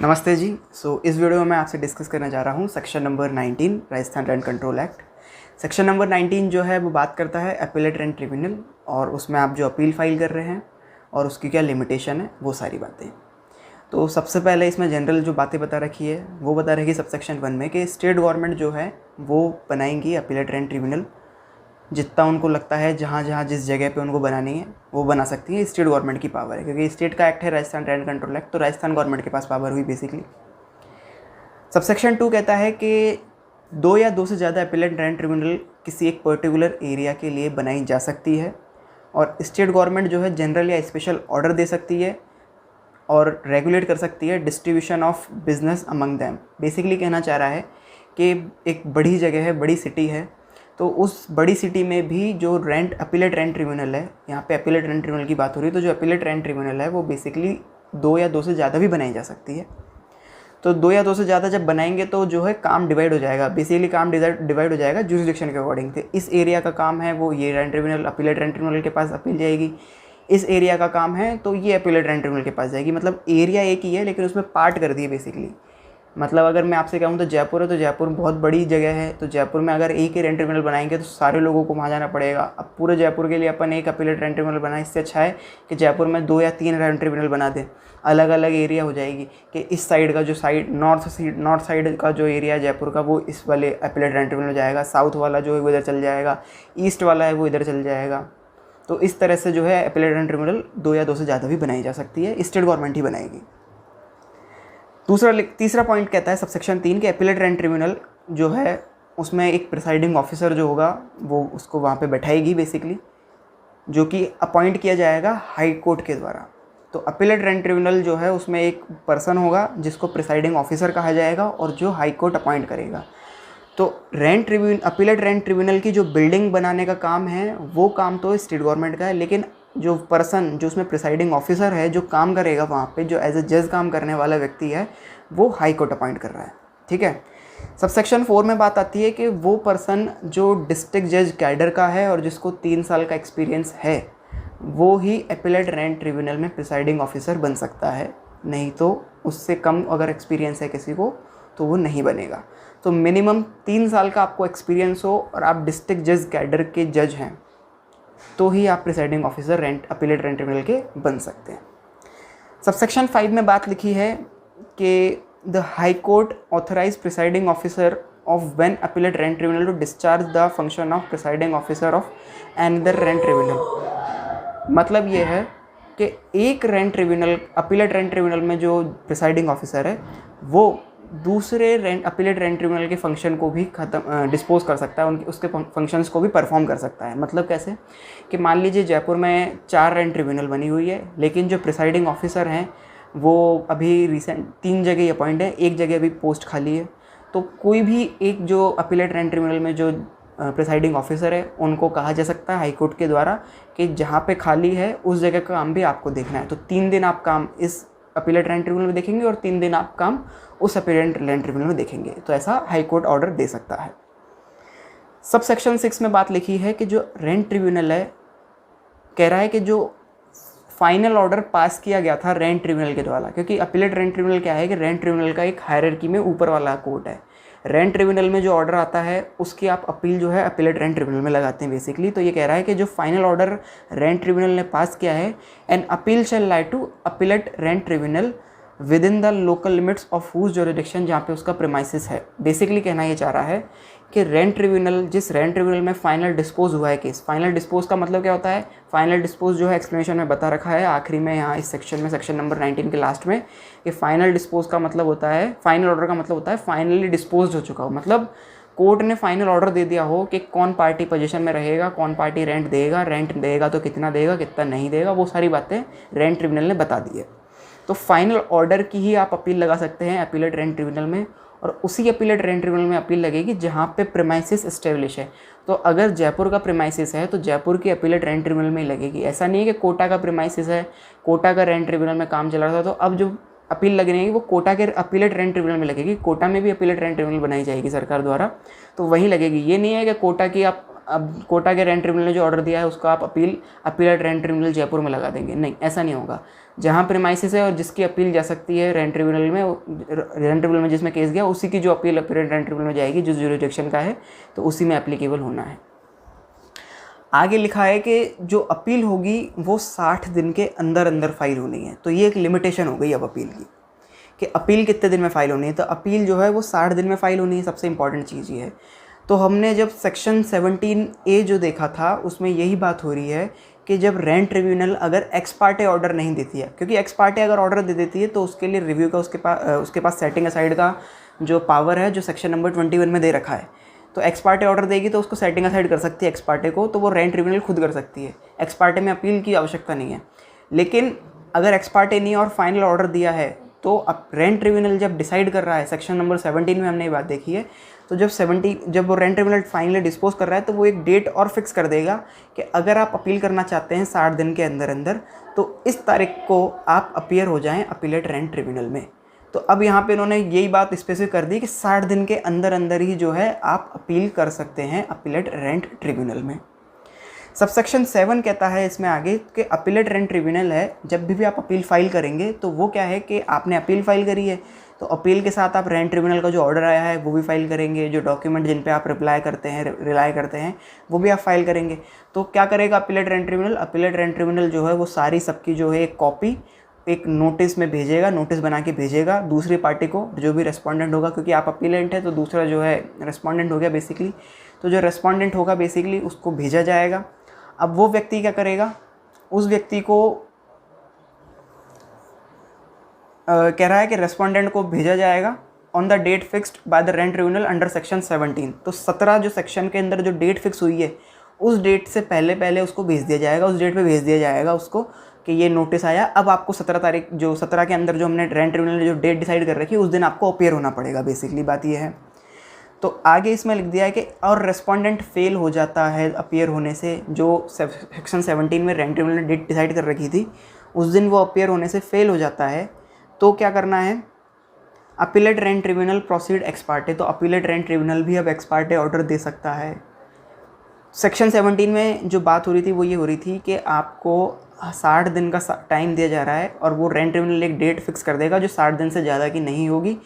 नमस्ते जी। इस वीडियो में मैं आपसे डिस्कस करने जा रहा हूँ section number 19 Rajasthan rent control act. Section number 19 जो है वो बात करता है अपीलेट रेंट ट्रिब्यूनल और उसमें आप जो अपील फाइल कर रहे हैं और उसकी क्या लिमिटेशन है वो सारी बातें। तो सबसे पहले इसमें जनरल जो बातें बता रखी है वो बता रही है सबसेक्शन 1 में कि स्टेट गवर्नमेंट जो है वो बनाएंगी अपीलेट रेंट ट्रिब्यूनल। जितना उनको लगता है जहाँ जहाँ जिस जगह पे उनको बनानी है वो बना सकती है। स्टेट गवर्नमेंट की पावर है क्योंकि स्टेट का एक्ट है राजस्थान रेंट कंट्रोल एक्ट, तो राजस्थान गवर्नमेंट के पास पावर हुई बेसिकली। सबसेक्शन 2 कहता है कि 2 या 2 से ज़्यादा अपीलेट रेंट ट्रिब्यूनल किसी एक पर्टिकुलर एरिया के लिए बनाई जा सकती है और स्टेट गवर्नमेंट जो है जनरल या स्पेशल ऑर्डर दे सकती है और रेगुलेट कर सकती है distribution of business among them. Basically कहना चाह रहा है कि एक बड़ी जगह है, बड़ी सिटी है, तो उस बड़ी सिटी में भी जो अपीलेट रेंट ट्रिब्यूनल है, यहाँ पे अपीलेट रेंट ट्रिब्यूनल की बात हो रही है, तो जो अपीलेट रेंट ट्रिब्यूनल है वो बेसिकली 2 या 2 से ज़्यादा भी बनाई जा सकती है। तो 2 या 2 से ज़्यादा जब बनाएंगे तो जो है काम डिवाइड हो जाएगा, बेसिकली काम डिवाइड हो जाएगा जुरिसडिक्शन के अकॉर्डिंग। तो इस एरिया का काम है वो ये rent tribunal appellate rent tribunal के पास अपील जाएगी, इस एरिया का काम है तो ये अपीलेट रेंट ट्रिब्यूनल के पास जाएगी। मतलब एरिया एक ही है लेकिन उसमें पार्ट कर दिए बेसिकली। मतलब अगर मैं आपसे कहूँ तो जयपुर है, तो जयपुर बहुत बड़ी जगह है, तो जयपुर में अगर एक ही रेंट ट्रिब्यूनल बनाएंगे तो सारे लोगों को वहाँ जाना पड़ेगा। अब पूरे जयपुर के लिए अपन एक अपीलेट रेंट ट्रिब्यूनल बनाए, इससे अच्छा है कि जयपुर में 2 या 3 रेंट ट्रिब्यूनल बना दें। अलग अलग एरिया हो जाएगी कि इस साइड का जो नॉर्थ साइड का जो एरिया है जयपुर का वो इस वाले अपीलेट रेंट ट्रिब्यूनल जाएगा, साउथ वाला जो है वो इधर चल जाएगा, ईस्ट वाला है वो इधर चल जाएगा। तो इस तरह से जो है अपीलेट रेंट ट्रिब्यूनल 2 या 2 से ज़्यादा भी बनाई जा सकती है, स्टेट गवर्नमेंट ही बनाएगी। तीसरा पॉइंट कहता है सबसेक्शन 3 के अपीलेट रेंट ट्रिब्यूनल जो है उसमें एक प्रिसाइडिंग ऑफिसर जो होगा वो उसको वहाँ पे बैठाएगी बेसिकली, जो कि अपॉइंट किया जाएगा हाई कोर्ट के द्वारा। तो अपीलेट रेंट ट्रिब्यूनल जो है उसमें एक पर्सन होगा जिसको प्रिसाइडिंग ऑफिसर कहा जाएगा और जो हाई कोर्ट अपॉइंट करेगा। तो अपीलेट रेंट ट्रिब्यूनल की जो बिल्डिंग बनाने का काम है वो काम तो स्टेट गवर्नमेंट का है, लेकिन जो पर्सन जो उसमें प्रिसाइडिंग ऑफिसर है जो काम करेगा वहाँ पे, जो एज ए जज काम करने वाला व्यक्ति है, वो हाई कोर्ट अपॉइंट कर रहा है। ठीक है। सबसेक्शन 4 में बात आती है कि वो पर्सन जो डिस्ट्रिक्ट जज कैडर का है और जिसको 3 साल का एक्सपीरियंस है वो ही अपीलेट रेंट ट्रिब्यूनल में प्रिसाइडिंग ऑफिसर बन सकता है, नहीं तो उससे कम अगर एक्सपीरियंस है किसी को तो वो नहीं बनेगा। तो मिनिमम 3 साल का आपको एक्सपीरियंस हो और आप डिस्ट्रिक्ट जज कैडर के जज हैं तो ही आप presiding officer appellate rent tribunal के बन सकते हैं। सबसेक्शन 5 में बात लिखी है कि the high court authorize presiding officer of when appellate rent tribunal to discharge the function of presiding officer of another rent tribunal. मतलब ये है कि एक अपीलेट रेंट ट्रिब्यूनल में जो प्रिसाइडिंग ऑफिसर है वो दूसरे अपीलेट रेंट ट्रिब्यूनल के फंक्शन को भी डिस्पोज कर सकता है, उसके फंक्शंस को भी परफॉर्म कर सकता है। मतलब कैसे कि मान लीजिए जयपुर में 4 रेंट ट्रिब्यूनल बनी हुई है, लेकिन जो प्रिसाइडिंग ऑफिसर हैं वो अभी रिसेंट 3 जगह ही अपॉइंट है, एक जगह अभी पोस्ट खाली है। तो कोई भी एक जो अपीलेट रेंट ट्रिब्यूनल में जो प्रिसाइडिंग ऑफिसर है उनको कहा जा सकता है हाई कोर्ट के द्वारा कि जहाँ पे खाली है उस जगह का काम भी आपको देखना है। तो 3 दिन आप काम इस अपीलेट रेंट ट्रिब्यूनल में देखेंगे और 3 दिन आप काम उस अपीलेट रेंट ट्रिब्यूनल में देखेंगे। तो ऐसा हाई कोर्ट ऑर्डर दे सकता है। सब सेक्शन 6 में बात लिखी है कि जो रेंट ट्रिब्यूनल है कह रहा है कि जो फाइनल ऑर्डर पास किया गया था रेंट ट्रिब्यूनल के द्वारा, क्योंकि अपीलेट रेंट ट्रिब्यूनल क्या है कि रेंट ट्रिब्यूनल का एक हायरार्की में ऊपर वाला कोर्ट है। रेंट ट्रिब्यूनल में जो ऑर्डर आता है उसकी आप अपील जो है अपीलेट रेंट ट्रिब्यूनल में लगाते हैं बेसिकली। तो ये कह रहा है कि जो फाइनल ऑर्डर रेंट ट्रिब्यूनल ने पास किया है an appeal shall lie to appellate rent tribunal within the local limits of whose jurisdiction, जहाँ पे उसका प्रीमाइसिस है। बेसिकली कहना ये चाह रहा है कि जिस रेंट ट्रिब्यूनल में फाइनल डिस्पोज हुआ है केस, फाइनल डिस्पोज का मतलब क्या होता है, फाइनल डिस्पोज जो है एक्सप्लेनेशन में बता रखा है आखिरी में यहाँ इस सेक्शन में, सेक्शन नंबर 19 के लास्ट में, कि फाइनल डिस्पोज का मतलब होता है, फाइनल ऑर्डर का मतलब होता है फाइनली डिस्पोज हो चुका हो। मतलब कोर्ट ने फाइनल ऑर्डर दे दिया हो कि कौन पार्टी पोजीशन में रहेगा, कौन पार्टी रेंट देगा तो कितना देगा, कितना नहीं देगा, वो सारी बातें रेंट ट्रिब्यूनल ने बता दी है। तो फाइनल ऑर्डर की ही आप अपील लगा सकते हैं अपीलेट रेंट ट्रिब्यूनल में, और उसी अपीलेट रेंट ट्रिब्यूनल में अपील लगेगी जहाँ पे प्रीमाइसिस एस्टेब्लिश है। तो अगर जयपुर का प्रीमाइसिस है तो जयपुर की अपीलेट रेंट ट्रिब्यूनल में ही लगेगी। ऐसा नहीं है कि कोटा का प्रीमाइसिस है, कोटा का रेंट ट्रिब्यूनल में काम चल रहा था तो अब जो अपील लगेगी वो कोटा के अपीलेट रेंट ट्रिब्यूनल में लगेगी। कोटा में भी अपीलेट रेंट ट्रिब्यूनल बनाई जाएगी सरकार द्वारा, तो वही लगेगी। ये नहीं है कि कोटा की आप अब कोटा के रेंट ट्रिब्यूनल ने जो ऑर्डर दिया है उसको आप अपीलेट रेंट ट्रिब्यूनल जयपुर में लगा देंगे। नहीं, ऐसा नहीं होगा। जहाँ प्रीमाइसिस है और जिसकी अपील जा सकती है रेंट ट्रिब्यूनल में जिसमें केस गया, उसी की जो अपील अपीलेट रेंट ट्रिब्यूनल में जाएगी, जिस ज्यूरिसडिक्शन का है, तो उसी में एप्लीकेबल होना है। आगे लिखा है कि जो अपील होगी वो 60 दिन के अंदर अंदर फाइल होनी है। तो ये एक लिमिटेशन हो गई अब अपील की कि अपील कितने दिन में फ़ाइल होनी है। तो अपील जो है वो 60 दिन में फ़ाइल होनी है, सबसे इंपॉर्टेंट चीज़ ये है। तो हमने जब सेक्शन 17A जो देखा था उसमें यही बात हो रही है कि जब रेंट ट्रिब्यूनल अगर एक्स पार्टे ऑर्डर नहीं देती है, क्योंकि एक्स पार्टे अगर ऑर्डर दे देती है तो उसके लिए रिव्यू का उसके पास सेटिंग असाइड का जो पावर है जो सेक्शन नंबर 21 में दे रखा है, तो एक्स पार्टे ऑर्डर देगी तो उसको सेटिंग असाइड कर सकती है एक्स पार्टे को, तो वो रेंट ट्रिब्यूनल खुद कर सकती है। एक्स पार्टे में अपील की आवश्यकता नहीं है। लेकिन अगर एक्स पार्टे नहीं और फाइनल ऑर्डर दिया है तो अब रेंट ट्रिब्यूनल जब डिसाइड कर रहा है, सेक्शन नंबर 17 में हमने ये बात देखी है, तो जब वो रेंट ट्रिब्यूनल फाइनली डिस्पोज कर रहा है तो वो एक डेट और फिक्स कर देगा कि अगर आप अपील करना चाहते हैं 60 दिन के अंदर अंदर तो इस तारीख को आप अपीयर हो जाएं अपीलेट रेंट ट्रिब्यूनल में। तो अब यहाँ पे इन्होंने यही बात स्पेसिफिक कर दी कि 60 दिन के अंदर अंदर ही जो है आप अपील कर सकते हैं अपीलेट रेंट ट्रिब्यूनल में। सबसेक्शन 7 कहता है इसमें आगे कि अपीलेट रेंट ट्रिब्यूनल है, जब भी आप अपील फाइल करेंगे तो वो क्या है कि आपने अपील फाइल करी है तो अपील के साथ आप रेंट ट्रिब्यूनल का जो ऑर्डर आया है वो भी फाइल करेंगे, जो डॉक्यूमेंट जिन पे आप रिलाई करते हैं वो भी आप फाइल करेंगे। तो क्या करेगा appellate rent tribunal? Appellate rent tribunal जो है वो सारी सबकी जो है एक कॉपी एक नोटिस में भेजेगा, नोटिस बना के भेजेगा दूसरी पार्टी को, जो भी रेस्पोंडेंट होगा, क्योंकि आप अपीलेंट है तो दूसरा जो है रेस्पोंडेंट हो गया बेसिकली। तो जो रेस्पोंडेंट होगा बेसिकली उसको भेजा जाएगा। अब वो व्यक्ति क्या करेगा? उस व्यक्ति को कह रहा है कि रेस्पोंडेंट को भेजा जाएगा on the date fixed by the rent tribunal under section 17। तो 17 जो सेक्शन के अंदर जो डेट फिक्स हुई है उस डेट से पहले उसको भेज दिया जाएगा, उस डेट पे भेज दिया जाएगा उसको कि ये नोटिस आया। अब आपको 17 के अंदर जो हमने रेंट ट्रिब्यूनल ने जो डेट डिसाइड कर रखी है उस दिन आपको अपीयर होना पड़ेगा, बेसिकली बात ये है। तो आगे इसमें लिख दिया है कि और रेस्पोंडेंट फेल हो जाता है अपीयर होने से, जो सेक्शन 17 में रेंट ट्रिब्यूनल ने डेट डिसाइड कर रखी थी उस दिन वो अपीयर होने से फेल हो जाता है, तो क्या करना है? Appellate rent tribunal proceed x Partey. तो अपीलेट रेंट ट्रिब्यूनल भी अब एक्स पार्टे ऑर्डर दे सकता है। सेक्शन 17 में जो बात हो रही थी वो ये हो रही थी कि आपको 60 दिन का टाइम दिया जा रहा है और वो रेंट ट्रिब्यूनल एक डेट फिक्स कर देगा जो 60 दिन से ज़्यादा की नहीं होगी,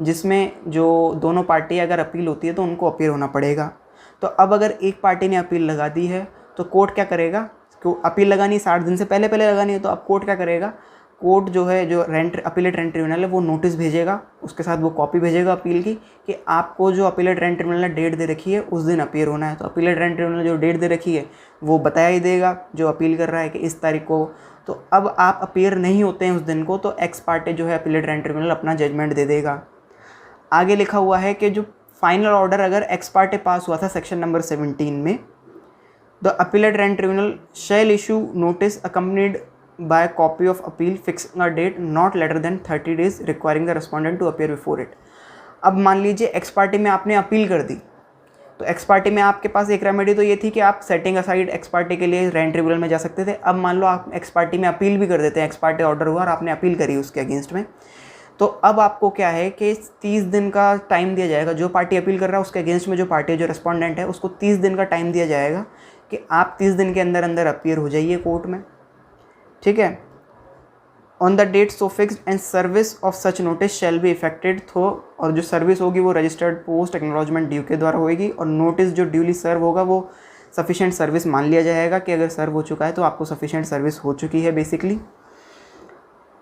जिसमें जो दोनों पार्टी अगर अपील होती है तो उनको अपीयर होना पड़ेगा। तो अब अगर एक पार्टी ने अपील लगा दी है तो कोर्ट क्या करेगा? क्यों अपील लगानी 60 दिन से पहले लगानी है, तो अब कोर्ट क्या करेगा? कोर्ट जो है जो अपीलेट रेंट ट्रिब्यूनल है वो नोटिस भेजेगा, उसके साथ वो कॉपी भेजेगा अपील की कि आपको जो अपीलेट रेंट ट्रिब्यूनल ने डेट दे रखी है उस दिन अपीयर होना है। तो अपीलेट रेंट ट्रिब्यूनल जो डेट दे रखी है वो बताया ही देगा जो अपील कर रहा है कि इस तारीख को। तो अब आप अपीयर नहीं होते हैं उस दिन को तो एक्स पार्टे जो है अपीलेट रेंट ट्रिब्यूनल अपना जजमेंट दे देगा। आगे लिखा हुआ है कि जो फाइनल ऑर्डर अगर एक्स पार्टे पास हुआ था सेक्शन नंबर 17 में, the appellate rent tribunal shall issue notice accompanied by copy of appeal fixing a date not later than 30 days requiring the respondent to appear before it। अब मान लीजिए x party में आपने appeal कर दी, तो x party में आपके पास एक रेमेडी तो ये थी कि आप सेटिंग असाइड एक्स पार्टी के लिए रेंट ट्रिब्यूनल में जा सकते थे। अब मान लो आप एक्स पार्टी में अपील भी कर देते हैं, एक्स पार्टी ऑर्डर हुआ और आपने अपील करी उसके अगेंस्ट में, तो अब आपको क्या है कि 30 दिन का टाइम दिया जाएगा। जो पार्टी अपील कर रहा है उसके अगेंस्ट में जो पार्टी जो रेस्पोंडेंट है उसको 30 दिन का टाइम दिया जाएगा कि आप 30 दिन के अंदर अंदर अपीयर हो जाइए कोर्ट में, ठीक है। On the date so fixed and service of such notice shall be effected. तो और जो सर्विस होगी वो रजिस्टर्ड पोस्ट एक्नॉलेजमेंट ड्यू के द्वारा होगी और नोटिस जो ड्यूली सर्व होगा वो सफिशिएंट सर्विस मान लिया जाएगा कि अगर सर्व हो चुका है तो आपको सफिशिएंट सर्विस हो चुकी है बेसिकली।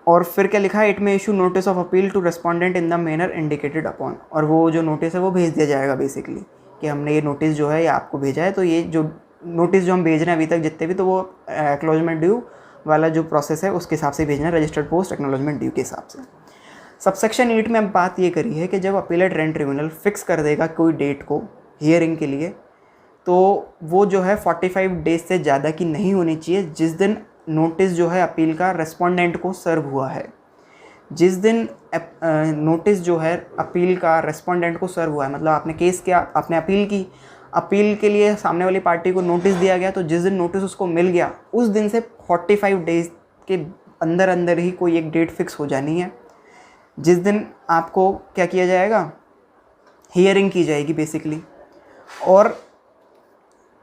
और फिर क्या लिखा है? इट में issue notice of appeal to respondent in the manner indicated upon. और वो जो नोटिस है वो भेज दिया जाएगा बेसिकली कि हमने ये नोटिस जो है ये आपको भेजा है, तो ये जो नोटिस जो हम भेज रहे हैं अभी तक जितने भी, तो वो एक्नॉलेजमेंट ड्यू वाला जो प्रोसेस है उसके हिसाब से भेजना है, रजिस्टर्ड पोस्ट एक्नॉलेजमेंट ड्यू के हिसाब से। सबसेक्शन 8 में हम बात ये करी है कि जब अपीलेट रेंट ट्रिब्यूनल फिक्स कर देगा कोई डेट को हियरिंग के लिए, तो वो जो है 45 डेज से ज़्यादा की नहीं होनी चाहिए जिस दिन नोटिस जो है अपील का रेस्पोंडेंट को सर्व हुआ है। जिस दिन नोटिस जो है अपील का रेस्पोंडेंट को सर्व हुआ है, मतलब आपने केस किया, आपने अपील की, अपील के लिए सामने वाली पार्टी को नोटिस दिया गया, तो जिस दिन नोटिस उसको मिल गया उस दिन से 45 डेज के अंदर अंदर ही कोई एक डेट फिक्स हो जानी है जिस दिन आपको क्या किया जाएगा? हियरिंग की जाएगी बेसिकली। और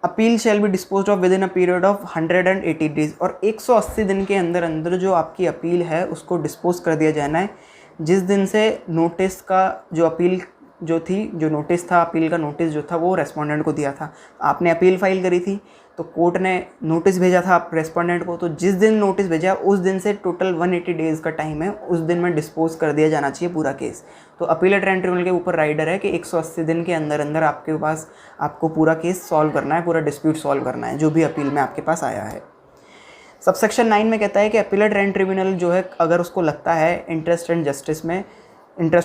appeal shall be dispose of with in a period of 180 days, और 180 दिन के अंदर अंदर जो आपकी अपील है उसको डिस्पोज कर दिया जाना है। जिस दिन से नोटिस का जो अपील जो थी, जो नोटिस था, अपील का नोटिस जो था वो रेस्पोंडेंट को दिया था, आपने अपील फाइल करी थी तो कोर्ट ने नोटिस भेजा था आप रेस्पोंडेंट को, तो जिस दिन नोटिस भेजा उस दिन से टोटल 180 डेज़ का टाइम है, उस दिन में डिस्पोज कर दिया जाना चाहिए पूरा केस। तो अपीलेट ट्रिब्यूनल के ऊपर राइडर है कि 180 दिन के अंदर अंदर आपके पास आपको पूरा केस सॉल्व करना है, पूरा डिस्प्यूट सॉल्व करना है जो भी अपील में आपके पास आया है। सबसेक्शन 9 में कहता है कि अपीलेट ट्रिब्यूनल जो है अगर उसको लगता है इंटरेस्ट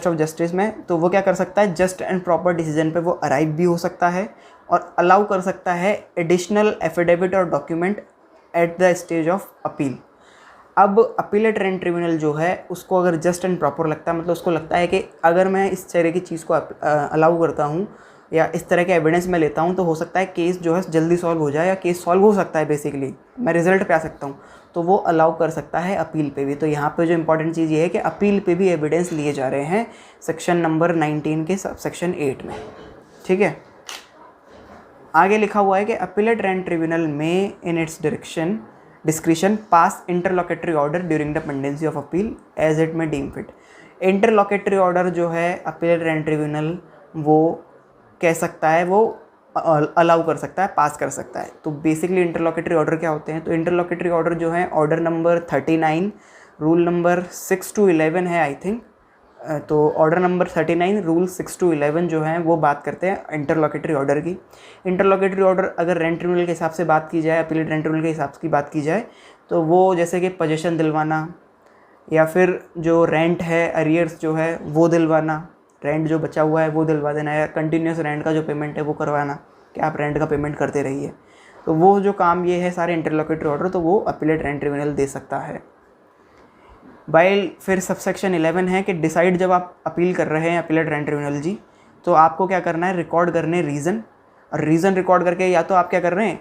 ऑफ जस्टिस में, तो वो क्या कर सकता है, जस्ट एंड प्रॉपर डिसीजन पे वो अराइव भी हो सकता है और अलाउ कर सकता है एडिशनल एफिडेविट और document at the stage of appeal. अब अपीलेट ट्रिब्यूनल जो है उसको अगर जस्ट एंड प्रॉपर लगता है, मतलब उसको लगता है कि अगर मैं इस तरह की चीज़ को अलाउ करता हूँ या इस तरह के एविडेंस में लेता हूँ तो हो सकता है केस जो है जल्दी सॉल्व हो जाए, या केस सॉल्व हो सकता है, बेसिकली मैं रिजल्ट पे आ सकता हूँ, तो वो अलाउ कर सकता है अपील पे भी। तो यहाँ पे जो इंपॉर्टेंट चीज़ ये है कि अपील पे भी एविडेंस लिए जा रहे हैं सेक्शन नंबर 19 के सेक्शन 8 में। ठीक है, आगे लिखा हुआ है कि अपीलेट ट्रिब्यूनल में in its discretion pass interlocutory order during the pendency of appeal as it may deem fit. Interlocutory order जो है अपीलेट ट्रिब्यूनल वो कह सकता है, वो अलाउ कर सकता है, पास कर सकता है। तो बेसिकली इंटरलॉकेटरी ऑर्डर क्या होते हैं, तो इंटरलॉकेटरी ऑर्डर जो है order number 39 rule number 6 to 11 है आई थिंक, तो ऑर्डर नंबर 39 रूल 6 to 11 जो है वो बात करते हैं इंटरलॉकेटरी ऑर्डर की। इंटरलॉकेटरी ऑर्डर अगर रेंट ट्रिब्यूनल के हिसाब से बात की जाए, अपीलेट रेंट ट्रिब्यूनल के हिसाब की बात की जाए, तो वो जैसे कि पोजीशन दिलवाना या फिर जो रेंट है अरियर्स जो है वो दिलवाना, रेंट जो बचा हुआ है वो दिलवा देना, या कंटिन्यूस रेंट का जो पेमेंट है वो करवाना कि आप रेंट का पेमेंट करते रहिए, तो वो जो काम ये है सारे इंटरलॉकेटरी ऑर्डर, तो वो अपीलेट रेंट ट्रिब्यूनल दे सकता है। बाइल फिर सबसेक्शन 11 है कि डिसाइड जब आप अपील कर रहे हैं अपीलेट रेंट ट्रिब्यूनल जी, तो आपको क्या करना है, रिकॉर्ड करने रीज़न, और रीज़न रिकॉर्ड करके या तो आप क्या कर रहे हैं,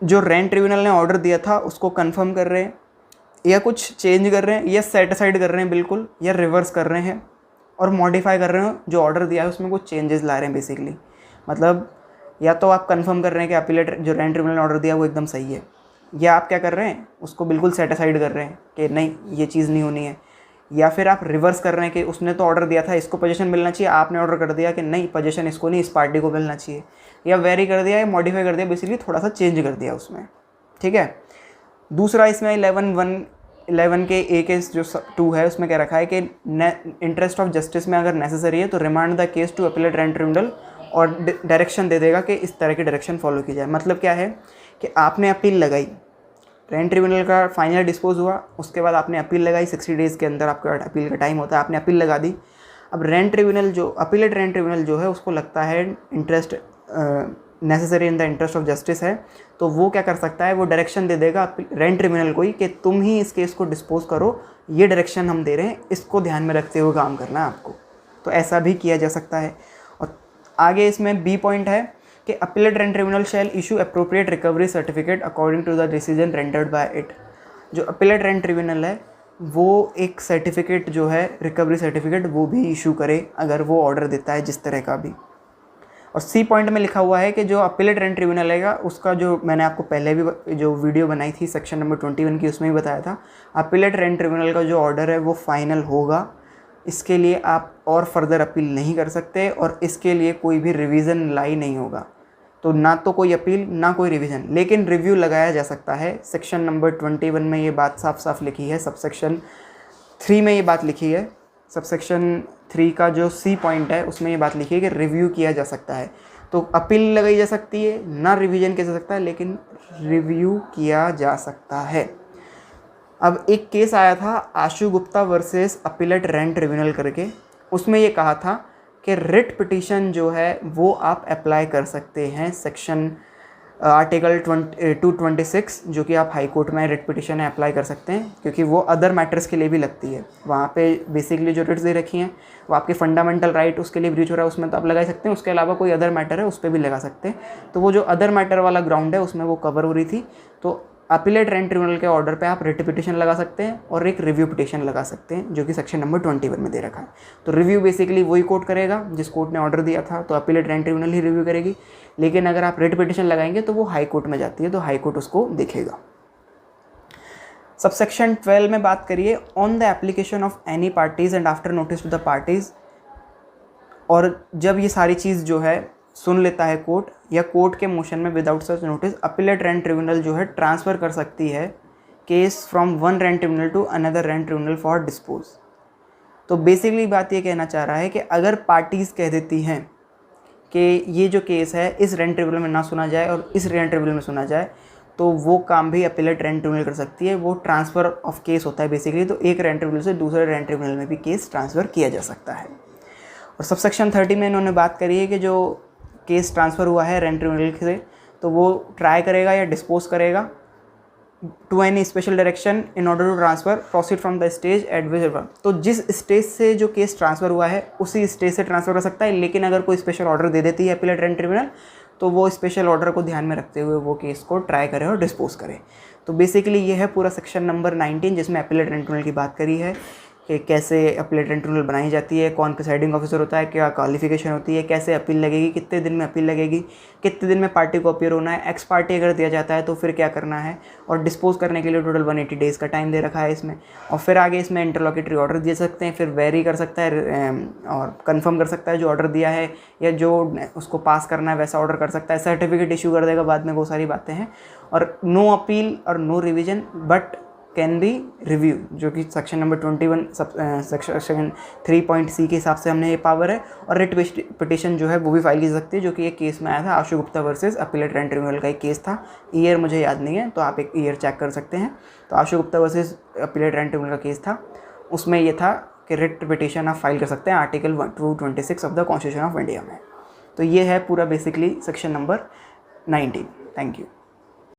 जो रेंट ट्रिब्यूनल ने ऑर्डर दिया था उसको कंफर्म कर रहे हैं, या कुछ चेंज कर रहे हैं, या सेट असाइड कर रहे हैं बिल्कुल, या रिवर्स कर रहे हैं और मॉडिफाई कर रहे हो, जो ऑर्डर दिया है उसमें कुछ चेंजेस ला रहे हैं बेसिकली। मतलब या तो आप कंफर्म कर रहे हैं कि अपीलेट जो रेंट ट्रिब्यूनल ने ऑर्डर दिया वो एकदम सही है, या आप क्या कर रहे हैं उसको बिल्कुल सेट असाइड कर रहे हैं कि नहीं ये चीज़ नहीं होनी है, या फिर आप रिवर्स कर रहे हैं कि उसने तो ऑर्डर दिया था इसको पोजीशन मिलना चाहिए, आपने ऑर्डर कर दिया कि नहीं पोजीशन इसको नहीं, इस पार्टी को मिलना चाहिए, या वेरी कर दिया या मॉडिफाई कर दिया, बेसिकली थोड़ा सा चेंज कर दिया उसमें। ठीक है, दूसरा इसमें 11 के ए के जो 2 है उसमें क्या रखा है कि इंटरेस्ट ऑफ जस्टिस में अगर नेसेसरी है तो remand the case to appellate rent tribunal, और डायरेक्शन दे देगा कि इस तरह की डायरेक्शन फॉलो की जाए। मतलब क्या है कि आपने अपील लगाई, रेंट ट्रिब्यूनल का फाइनल डिस्पोज हुआ, उसके बाद आपने अपील लगाई, 60 डेज़ के अंदर आपका अपील का टाइम होता है, आपने अपील लगा दी। अब रेंट ट्रिब्यूनल जो अपीलेट रेंट ट्रिब्यूनल जो है उसको लगता है interest necessary in the interest of justice है, तो वो क्या कर सकता है, वो डायरेक्शन दे देगा रेंट ट्रिब्यूनल को ही कि तुम ही इस केस को डिस्पोज करो, ये डायरेक्शन हम दे रहे हैं, इसको ध्यान में रखते हुए काम करना है आपको। तो ऐसा भी किया जा सकता है। और आगे इसमें बी पॉइंट है कि appellate rent tribunal shall issue appropriate recovery certificate according to the decision rendered by it. जो अपीलेट रेंट ट्रिब्यूनल है वो एक सर्टिफिकेट जो है रिकवरी सर्टिफिकेट वो भी इशू करे अगर वो ऑर्डर देता है जिस तरह का भी। और सी पॉइंट में लिखा हुआ है कि जो अपीलेट रेंट ट्रिब्यूनल है उसका जो मैंने आपको पहले भी जो वीडियो बनाई थी सेक्शन नंबर 21 की उसमें भी बताया था, अपीलेट रेंट ट्रिब्यूनल का जो ऑर्डर है वो फाइनल होगा, इसके लिए आप और फर्दर अपील नहीं कर सकते और इसके लिए कोई भी रिवीजन लाई नहीं होगा। तो ना तो कोई अपील ना कोई रिवीजन, लेकिन रिव्यू लगाया जा सकता है। सेक्शन नंबर 21 में ये बात साफ साफ लिखी है, सबसेक्शन 3 में ये बात लिखी है, सबसेक्शन 3 का जो सी पॉइंट है उसमें ये बात लिखी है कि रिव्यू किया जा सकता है। तो अपील लगाई जा सकती है, ना रिवीजन किया जा सकता है, लेकिन रिव्यू किया जा सकता है। अब एक केस आया था Ashu Gupta versus appellate rent tribunal करके, उसमें ये कहा था कि रिट पिटीशन जो है वो आप अप्लाई कर सकते हैं, सेक्शन आर्टिकल 226 जो कि आप हाई कोर्ट में रिट पिटीशन है अप्लाई कर सकते हैं, क्योंकि वो अदर मैटर्स के लिए भी लगती है। वहाँ पे बेसिकली जो रिट्स दे रखी हैं वो आपके फंडामेंटल राइट उसके लिए ब्रीच हो रहा है उसमें तो आप लगा सकते हैं, उसके अलावा कोई अदर मैटर है उस पर भी लगा सकते हैं। तो वो जो अदर मैटर वाला ग्राउंड है उसमें वो कवर हो रही थी, तो अपीलेट रेंट ट्रिब्यूनल के ऑर्डर पे आप रिट पिटिशन लगा सकते हैं और एक रिव्यू पिटिशन लगा सकते हैं, जो कि सेक्शन नंबर 21 में दे रखा है। तो रिव्यू बेसिकली वही कोर्ट करेगा जिस कोर्ट ने ऑर्डर दिया था, तो अपीलेट रेंट ट्रिब्यूनल ही रिव्यू करेगी। लेकिन अगर आप रिट पिटिशन लगाएंगे तो वो हाई कोर्ट में जाती है, तो हाई कोर्ट उसको देखेगा। सबसेक्शन 12 में बात करिए, on the application of any parties and after notice to the parties. और जब ये सारी चीज़ जो है सुन लेता है कोर्ट, या कोर्ट के मोशन में without such notice appellate rent tribunal जो है ट्रांसफ़र कर सकती है case from one rent tribunal to another rent tribunal for dispose. तो बेसिकली बात ये कहना चाह रहा है कि अगर पार्टीज़ कह देती हैं कि ये जो केस है इस रेंट ट्रिब्यूनल में ना सुना जाए और इस रेंट ट्रिब्यूनल में सुना जाए, तो वो काम भी अपीलेट रेंट ट्रिब्यूनल कर सकती है। वो ट्रांसफ़र ऑफ केस होता है बेसिकली, तो एक रेंट ट्रिब्यूनल से दूसरे रेंट ट्रिब्यूनल में भी केस ट्रांसफ़र किया जा सकता है। और सबसेक्शन 30 में इन्होंने बात करी है कि जो केस ट्रांसफ़र हुआ है रेंट ट्रिब्यूनल से, तो वो ट्राई करेगा या डिस्पोज करेगा to any special direction in order to transfer proceed from the stage at which. तो जिस स्टेज से जो केस ट्रांसफ़र हुआ है उसी स्टेज से ट्रांसफ़र कर सकता है, लेकिन अगर कोई स्पेशल ऑर्डर दे देती है अपीलेट रेंट ट्रिब्यूनल, तो वो स्पेशल ऑर्डर को ध्यान में रखते हुए वो केस को ट्राई करे और डिस्पोज करे। तो बेसिकली ये है पूरा सेक्शन नंबर 19 जिसमें अपीलेट रेंट ट्रिब्यूनल की बात करी है कि कैसे अपीलेट रेंट ट्रिब्यूनल बनाई जाती है, कौन प्रिसाइडिंग ऑफिसर होता है, क्या क्वालिफिकेशन होती है, कैसे अपील लगेगी, कितने दिन में अपील लगेगी, कितने दिन में पार्टी को अपीयर होना है, एक्स पार्टी अगर दिया जाता है तो फिर क्या करना है, और डिस्पोज करने के लिए टोटल 180 डेज़ का टाइम दे रखा है इसमें। और फिर आगे इसमें इंटरलॉकेटरी ऑर्डर दे सकते हैं, फिर वेरी कर सकता है और कन्फर्म कर सकता है जो ऑर्डर दिया है, या जो उसको पास करना है वैसा ऑर्डर कर सकता है, सर्टिफिकेट इशू कर देगा बाद में, वो सारी बातें हैं। और नो अपील और no revision but can be review, जो कि सेक्शन नंबर 21 सेक्शन 3.c के हिसाब से हमने ये पावर है। और रिट पिटिशन जो है वो भी फाइल की सकती है, जो कि एक केस में आया था Ashu Gupta versus appellate rent tribunal का एक केस था। ईयर मुझे याद नहीं है, तो आप एक ईयर चेक कर सकते हैं। तो Ashu Gupta versus appellate rent tribunal का केस था, उसमें ये था कि रिट पिटिशन आप फाइल कर सकते हैं article 226 of the constitution of India में। तो ये है पूरा basically section number 19। Thank you.